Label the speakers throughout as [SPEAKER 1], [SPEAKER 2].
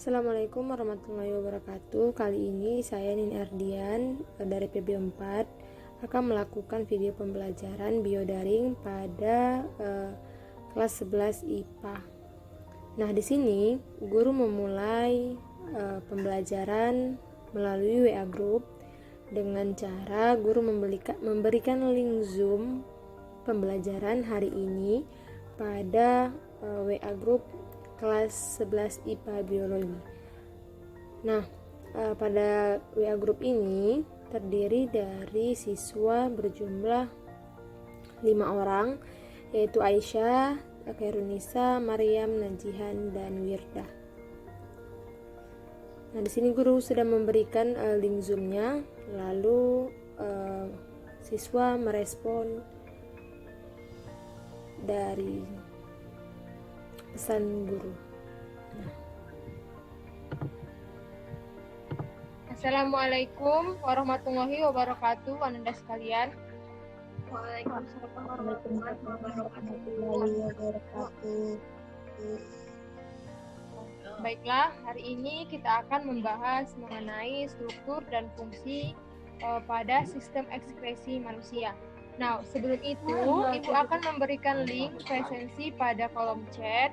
[SPEAKER 1] Assalamualaikum warahmatullahi wabarakatuh. Kali ini saya Nini Ardian dari PB4 akan melakukan video pembelajaran biodaring pada kelas 11 IPA. Nah, di sini guru memulai pembelajaran melalui WA Group dengan cara guru memberikan link Zoom pembelajaran hari ini pada WA Group kelas 11 IPA Biologi. Nah, pada WA Group ini terdiri dari siswa berjumlah 5 orang, yaitu Aisyah, Khairunisa, Maryam, Najihan, dan Wirdah. Nah, di sini guru sudah memberikan link Zoom-nya, lalu siswa merespon dari pesan guru.
[SPEAKER 2] Assalamualaikum warahmatullahi wabarakatuh, Ananda sekalian.
[SPEAKER 3] Waalaikumsalam warahmatullahi wabarakatuh.
[SPEAKER 2] Baiklah, hari ini kita akan membahas mengenai struktur dan fungsi pada sistem ekskresi manusia. Nah, sebelum itu, Ibu akan memberikan link presensi pada kolom chat.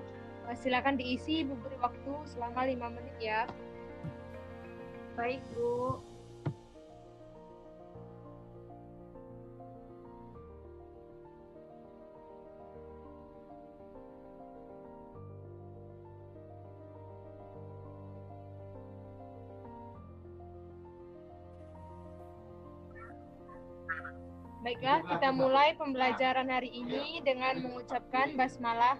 [SPEAKER 2] Silakan diisi, Ibu beri waktu selama 5 menit ya.
[SPEAKER 3] Baik, Bu.
[SPEAKER 2] Baiklah, kita mulai pembelajaran hari ini dengan mengucapkan basmalah.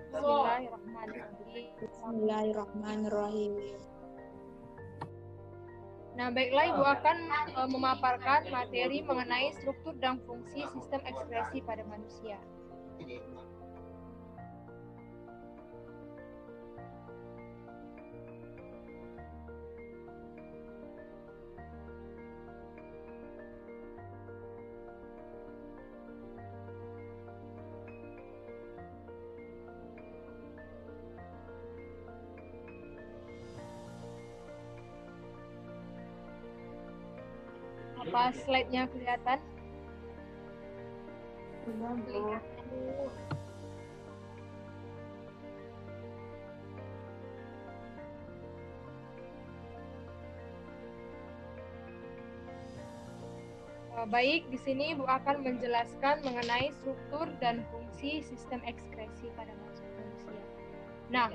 [SPEAKER 2] Bismillahirrahmanirrahim.
[SPEAKER 3] Bismillahirrahmanirrahim.
[SPEAKER 2] Nah, baiklah, Ibu akan memaparkan materi mengenai struktur dan fungsi sistem ekskresi pada manusia. Apa slide-nya kelihatan? Baik, di sini Ibu akan menjelaskan mengenai struktur dan fungsi sistem ekskresi pada manusia. Nah,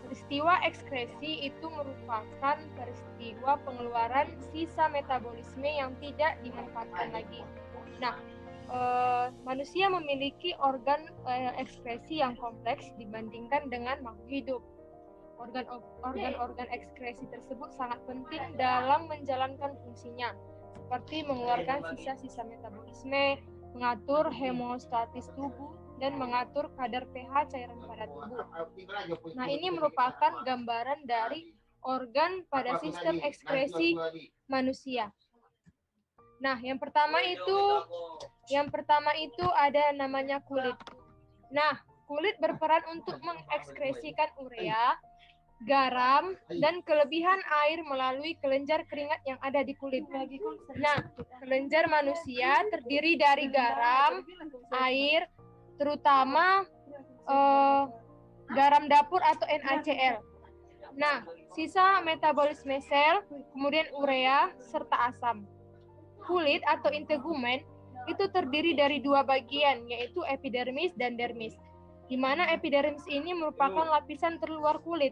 [SPEAKER 2] peristiwa ekskresi itu merupakan peristiwa pengeluaran sisa metabolisme yang tidak dimanfaatkan lagi. Nah, manusia memiliki organ ekskresi yang kompleks dibandingkan dengan makhluk hidup. Organ-organ ekskresi tersebut sangat penting dalam menjalankan fungsinya, seperti mengeluarkan sisa-sisa metabolisme, mengatur hemostatis tubuh, dan mengatur kadar pH cairan pada tubuh. Nah, ini merupakan gambaran dari organ pada sistem ekskresi manusia. Nah, yang pertama itu ada namanya kulit. Nah, kulit berperan untuk mengekskresikan urea, garam, dan kelebihan air melalui kelenjar keringat yang ada di kulit. Nah, kelenjar manusia terdiri dari garam, air, terutama garam dapur atau NaCl. Nah, sisa metabolisme sel, kemudian urea, serta asam. Kulit atau integumen itu terdiri dari 2 bagian, yaitu epidermis dan dermis, di mana epidermis ini merupakan lapisan terluar kulit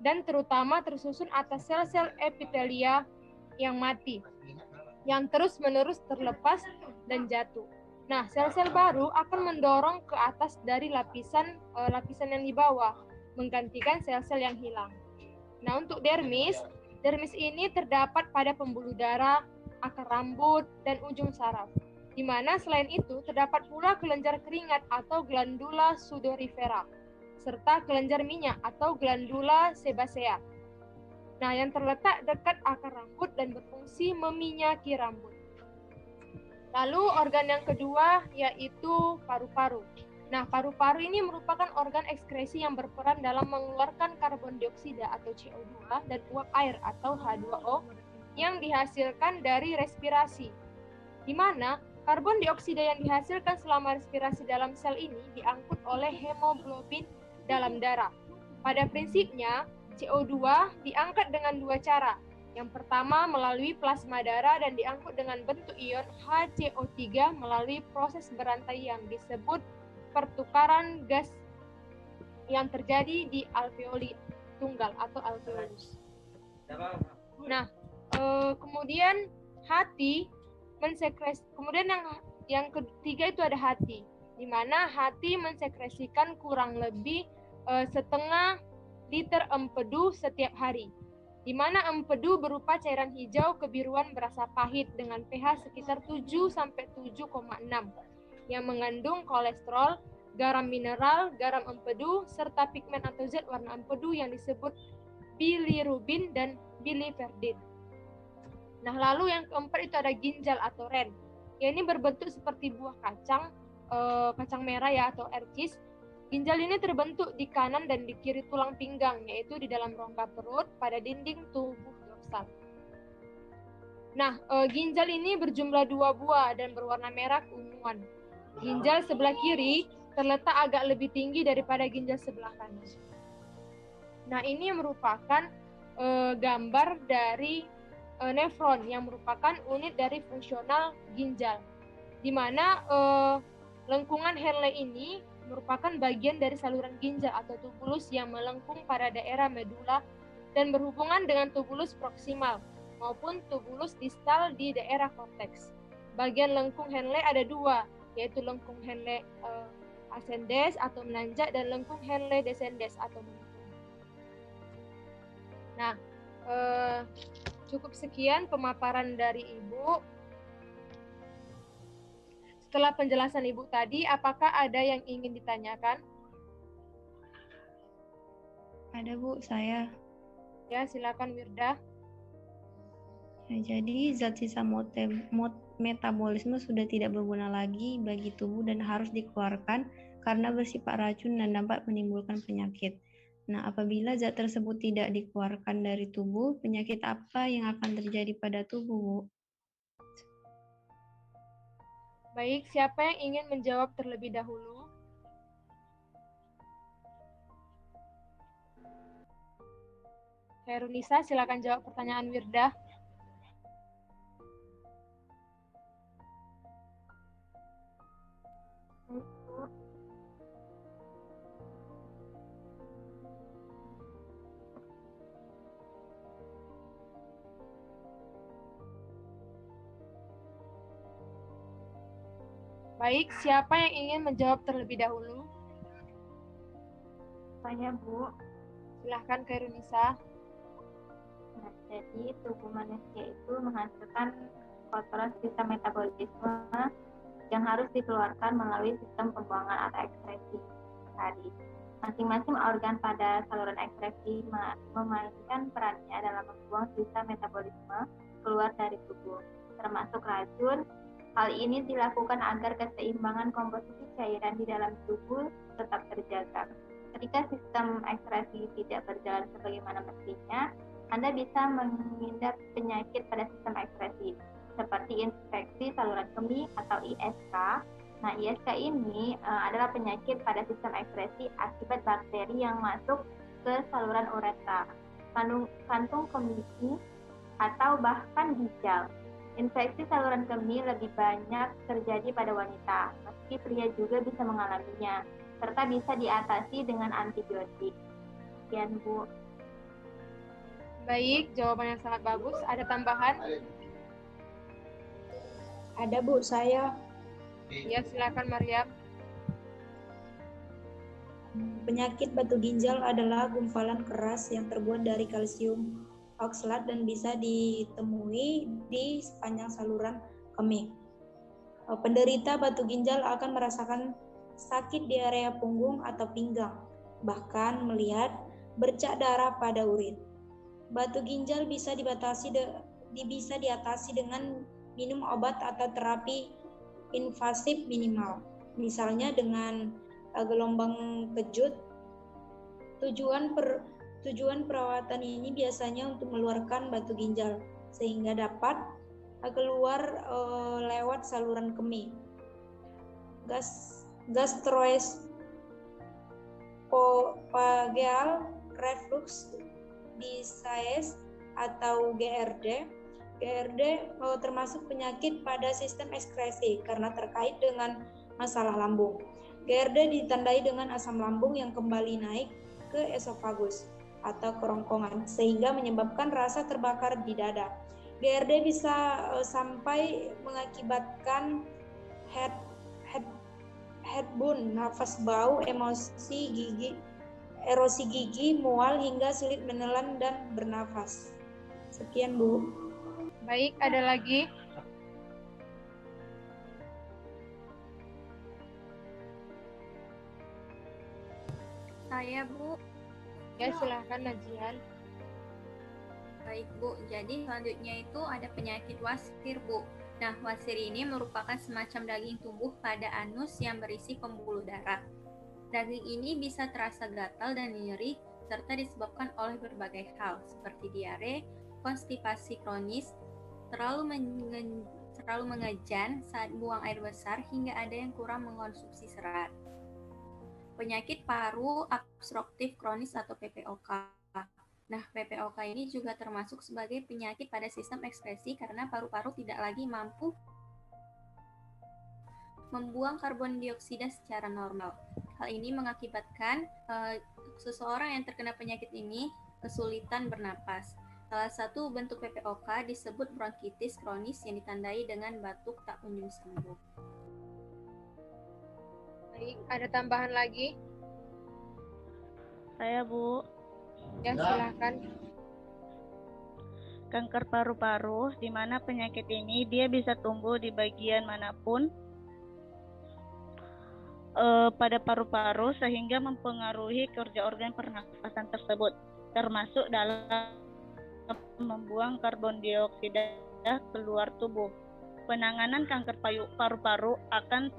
[SPEAKER 2] dan terutama tersusun atas sel-sel epitelia yang mati, yang terus-menerus terlepas dan jatuh. Nah, sel-sel baru akan mendorong ke atas dari lapisan yang di bawah, menggantikan sel-sel yang hilang. Nah, untuk dermis ini terdapat pada pembuluh darah, akar rambut, dan ujung saraf. Di mana selain itu terdapat pula kelenjar keringat atau glandula sudorifera, serta kelenjar minyak atau glandula sebasea. Nah, yang terletak dekat akar rambut dan berfungsi meminyaki rambut. Lalu organ yang kedua yaitu paru-paru. Nah, paru-paru ini merupakan organ ekskresi yang berperan dalam mengeluarkan karbon dioksida atau CO2 dan uap air atau H2O yang dihasilkan dari respirasi, di mana karbon dioksida yang dihasilkan selama respirasi dalam sel ini diangkut oleh hemoglobin dalam darah. Pada prinsipnya, CO2 diangkat dengan dua cara. Yang pertama melalui plasma darah dan diangkut dengan bentuk ion HCO3 melalui proses berantai yang disebut pertukaran gas yang terjadi di alveoli tunggal atau alveolus. Nah, kemudian hati kemudian yang ketiga itu ada hati, di mana hati mensekresikan kurang lebih setengah liter empedu setiap hari, di mana empedu berupa cairan hijau kebiruan berasa pahit dengan pH sekitar 7-7,6 yang mengandung kolesterol, garam mineral, garam empedu, serta pigmen atau zat warna empedu yang disebut bilirubin dan biliverdin. Nah, lalu yang keempat itu ada ginjal atau ren. Ya, ini berbentuk seperti buah kacang merah ya atau ercis. Ginjal ini terbentuk di kanan dan di kiri tulang pinggang, yaitu di dalam rongga perut pada dinding tubuh dorsal. Nah, ginjal ini berjumlah 2 buah dan berwarna merah keunguan. Ginjal sebelah kiri terletak agak lebih tinggi daripada ginjal sebelah kanan. Nah, ini merupakan gambar dari nefron yang merupakan unit dari fungsional ginjal, di mana lengkungan Henle ini merupakan bagian dari saluran ginjal atau tubulus yang melengkung pada daerah medula dan berhubungan dengan tubulus proksimal maupun tubulus distal di daerah korteks. Bagian lengkung Henle ada 2, yaitu lengkung Henle ascendens atau menanjak dan lengkung Henle descendens atau menurun. Nah, cukup sekian pemaparan dari Ibu. Setelah penjelasan Ibu tadi, apakah ada yang ingin ditanyakan?
[SPEAKER 3] Ada Bu, saya.
[SPEAKER 2] Ya, silakan Wirda.
[SPEAKER 3] Ya, jadi zat sisa metabolisme sudah tidak berguna lagi bagi tubuh dan harus dikeluarkan karena bersifat racun dan dapat menimbulkan penyakit. Nah, apabila zat tersebut tidak dikeluarkan dari tubuh, penyakit apa yang akan terjadi pada tubuh, Bu?
[SPEAKER 2] Baik, siapa yang ingin menjawab terlebih dahulu? Herunisa, silakan jawab pertanyaan Wirda. Baik, siapa yang ingin menjawab terlebih dahulu?
[SPEAKER 4] Saya, Bu.
[SPEAKER 2] Silahkan ke Herunisa.
[SPEAKER 4] Nah, jadi tubuh manusia itu menghasilkan kotoran sisa metabolisme yang harus dikeluarkan melalui sistem pembuangan atau ekskresi tadi. Masing-masing organ pada saluran ekskresi memainkan perannya dalam membuang sisa metabolisme keluar dari tubuh, termasuk racun. Hal ini dilakukan agar keseimbangan komposisi cairan di dalam tubuh tetap terjaga. Ketika sistem ekskresi tidak berjalan sebagaimana mestinya, Anda bisa mengidap penyakit pada sistem ekskresi, seperti infeksi saluran kemih atau ISK. Nah, ISK ini adalah penyakit pada sistem ekskresi akibat bakteri yang masuk ke saluran uretra, kantung kemih, atau bahkan ginjal. Infeksi saluran kemih lebih banyak terjadi pada wanita, meski pria juga bisa mengalaminya, serta bisa diatasi dengan antibiotik. Sekian, Bu.
[SPEAKER 2] Baik, jawabannya sangat bagus. Ada tambahan?
[SPEAKER 3] Ada Bu, saya.
[SPEAKER 2] Ya, silakan Maryam.
[SPEAKER 3] Penyakit batu ginjal adalah gumpalan keras yang terbuat dari kalsium oksalat dan bisa ditemui di sepanjang saluran kemih. Penderita batu ginjal akan merasakan sakit di area punggung atau pinggang, bahkan melihat bercak darah pada urin. Batu ginjal bisa diatasi dengan minum obat atau terapi invasif minimal, misalnya dengan gelombang kejut. Tujuan perawatan ini biasanya untuk mengeluarkan batu ginjal sehingga dapat keluar lewat saluran kemih. Gastroesophageal reflux disease atau GERD. GERD termasuk penyakit pada sistem ekskresi karena terkait dengan masalah lambung. GERD ditandai dengan asam lambung yang kembali naik ke esofagus atau kerongkongan sehingga menyebabkan rasa terbakar di dada. GERD bisa sampai mengakibatkan headburn, nafas bau, erosi gigi, mual hingga sulit menelan dan bernafas. Sekian, Bu.
[SPEAKER 2] Baik, ada lagi?
[SPEAKER 5] Saya, Bu.
[SPEAKER 2] Ya, silahkan Najian.
[SPEAKER 5] Baik, Bu. Jadi selanjutnya itu ada penyakit wasir, Bu. Nah, wasir ini merupakan semacam daging tumbuh pada anus yang berisi pembuluh darah. Daging ini bisa terasa gatal dan nyeri, serta disebabkan oleh berbagai hal, seperti diare, konstipasi kronis, terlalu mengejan saat buang air besar, hingga ada yang kurang mengkonsumsi serat. Penyakit paru obstruktif kronis atau PPOK. Nah, PPOK ini juga termasuk sebagai penyakit pada sistem ekskresi karena paru-paru tidak lagi mampu membuang karbon dioksida secara normal. Hal ini mengakibatkan seseorang yang terkena penyakit ini kesulitan bernapas. Salah satu bentuk PPOK disebut bronkitis kronis yang ditandai dengan batuk tak kunjung sembuh.
[SPEAKER 2] Baik, ada tambahan lagi?
[SPEAKER 6] Saya, Bu.
[SPEAKER 2] Ya, silahkan.
[SPEAKER 6] Kanker paru-paru, di mana penyakit ini dia bisa tumbuh di bagian manapun pada paru-paru sehingga mempengaruhi kerja organ pernafasan tersebut, termasuk dalam membuang karbon dioksida keluar tubuh. Penanganan kanker paru-paru akan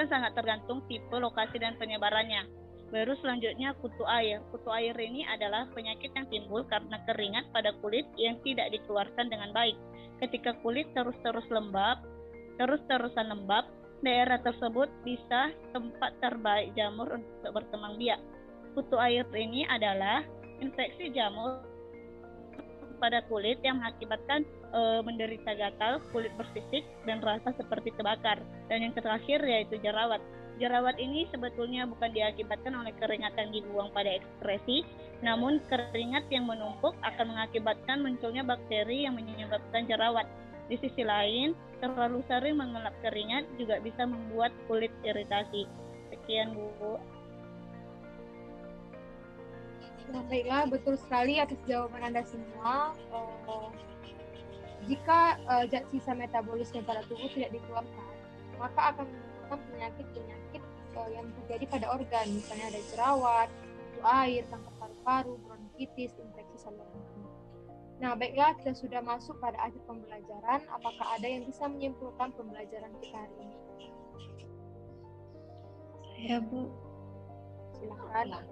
[SPEAKER 6] sangat tergantung tipe, lokasi, dan penyebarannya. Baru selanjutnya kutu air. Kutu air ini adalah penyakit yang timbul karena keringat pada kulit yang tidak dikeluarkan dengan baik. Ketika kulit terus-terusan lembab, daerah tersebut bisa tempat terbaik jamur untuk berkembang biak. Kutu air ini adalah infeksi jamur pada kulit yang mengakibatkan menderita gatal, kulit bersisik, dan rasa seperti terbakar. Dan yang terakhir yaitu jerawat. Jerawat ini sebetulnya bukan diakibatkan oleh keringat yang dibuang pada ekskresi, namun keringat yang menumpuk akan mengakibatkan munculnya bakteri yang menyebabkan jerawat. Di sisi lain, terlalu sering mengelap keringat juga bisa membuat kulit iritasi. Sekian, Bu.
[SPEAKER 2] Nah, baiklah, betul sekali atas jawaban Anda semua. Jika zat sisa metabolisme pada tubuh tidak dikeluarkan, maka akan menimbulkan penyakit-penyakit yang terjadi pada organ, misalnya ada jerawat, kutu air, kanker paru-paru, bronkitis, infeksi saluran kemih. Nah, baiklah, kita sudah masuk pada akhir pembelajaran. Apakah ada yang bisa menyimpulkan pembelajaran kita hari ini?
[SPEAKER 3] Saya, Bu.
[SPEAKER 2] Silakan.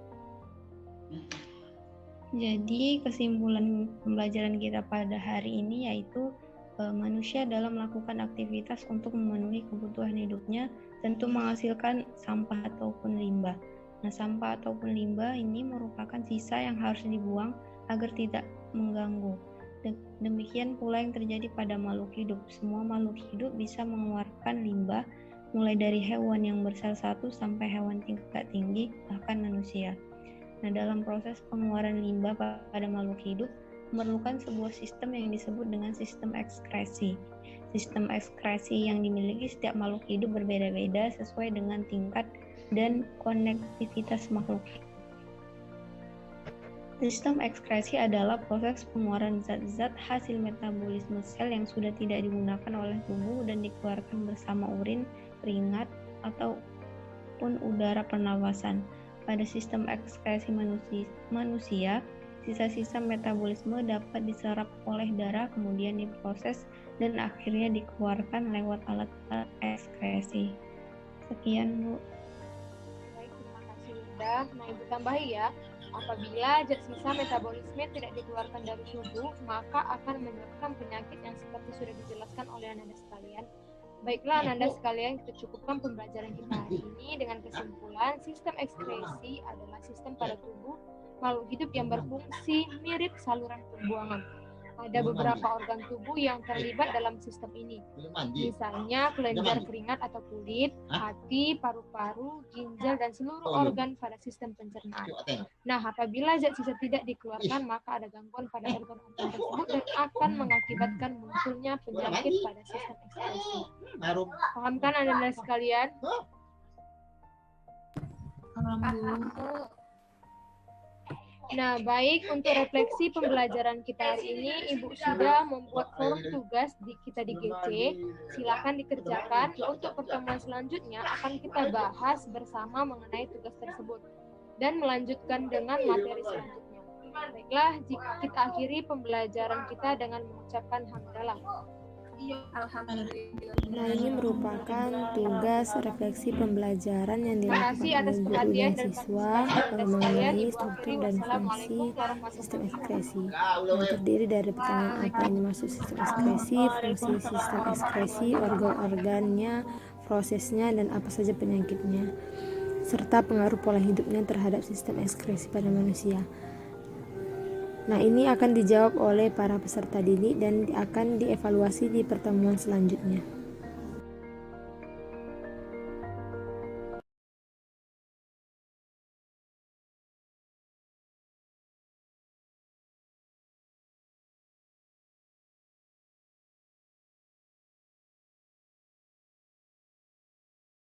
[SPEAKER 3] Jadi kesimpulan pembelajaran kita pada hari ini yaitu manusia dalam melakukan aktivitas untuk memenuhi kebutuhan hidupnya tentu menghasilkan sampah ataupun limbah. Nah, sampah ataupun limbah ini merupakan sisa yang harus dibuang agar tidak mengganggu. Demikian pula yang terjadi pada makhluk hidup. Semua makhluk hidup bisa mengeluarkan limbah, mulai dari hewan yang bersel satu sampai hewan tingkat tinggi, bahkan manusia. Nah, dalam proses pengeluaran limbah pada makhluk hidup memerlukan sebuah sistem yang disebut dengan sistem ekskresi. Sistem ekskresi yang dimiliki setiap makhluk hidup berbeda-beda sesuai dengan tingkat dan konektivitas makhluk. Sistem ekskresi adalah proses pengeluaran zat-zat hasil metabolisme sel yang sudah tidak digunakan oleh tubuh dan dikeluarkan bersama urin, keringat, ataupun udara pernafasan. Pada sistem ekskresi manusia, sisa-sisa metabolisme dapat diserap oleh darah, kemudian diproses, dan akhirnya dikeluarkan lewat alat ekskresi. Sekian, Bu.
[SPEAKER 2] Baik, ada. Nah, Ibu tambahi ya, apabila zat sisa metabolisme tidak dikeluarkan dari tubuh, maka akan menyebabkan penyakit yang seperti sudah dijelaskan oleh Anda sekalian. Baiklah Anda sekalian, kita cukupkan pembelajaran kita hari ini dengan kesimpulan sistem ekskresi adalah sistem pada tubuh makhluk hidup yang berfungsi mirip saluran pembuangan. Ada beberapa organ tubuh yang terlibat dalam sistem ini. Misalnya kelenjar keringat atau kulit, hati, paru-paru, ginjal, dan seluruh organ pada sistem pencernaan. Nah, apabila zat sisa tidak dikeluarkan, maka ada gangguan pada organ-organ tersebut dan akan mengakibatkan munculnya penyakit pada sistem ekskresi. Paham kan Anda sekalian? Nah, baik, untuk refleksi pembelajaran kita hari ini, Ibu sudah membuat forum tugas kita di GC. Silakan dikerjakan. Untuk pertemuan selanjutnya akan kita bahas bersama mengenai tugas tersebut dan melanjutkan dengan materi selanjutnya. Baiklah, jika kita akhiri pembelajaran kita dengan mengucapkan hamdalah.
[SPEAKER 5] Alhamdulillah.
[SPEAKER 1] Nah, ini merupakan tugas refleksi pembelajaran yang dilakukan oleh guru dan siswa mengenai struktur dan fungsi sistem ekskresi. Yang terdiri dari pertanyaan apa yang dimaksud sistem ekskresi, fungsi sistem ekskresi, organ-organnya, prosesnya, dan apa saja penyakitnya, serta pengaruh pola hidupnya terhadap sistem ekskresi pada manusia. Nah, ini akan dijawab oleh para peserta didik dan akan dievaluasi di pertemuan selanjutnya.